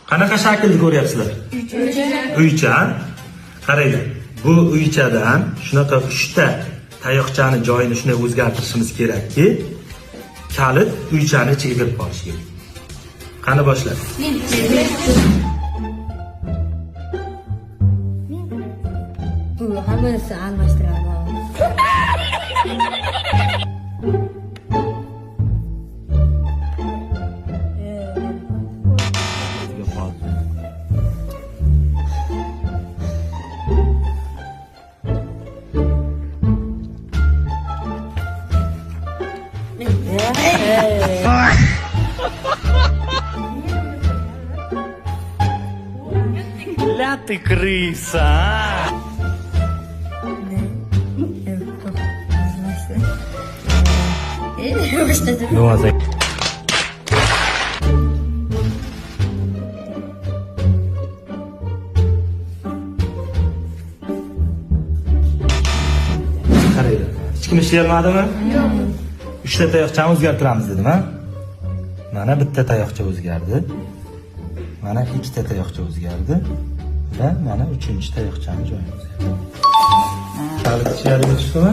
Qanaqa shaklni ko'ryapsizlar? Uycha. Qaranglar. Bu uychadan shunaqa 3 ta tayoqchani joyini shunday o'zgartirishimiz kerakki, kalit uychani ichiga kirib qolishi kerak. Qani boshlaylik. Bu hammasini almashtiradi. Ля ты крыса, а? Qaranglar. Hech kim ishlayolmadimi? Yo'q. 3 ta tayoqchani o'zgartiramiz dedim, ha? Mana bitta tayoqcha o'zgardi. Mana 2 ta tayoqcha o'zgardi. Va mana 3-chi tayoqchani joyini o'zgardi. Kalit ichkariga chiqdimi?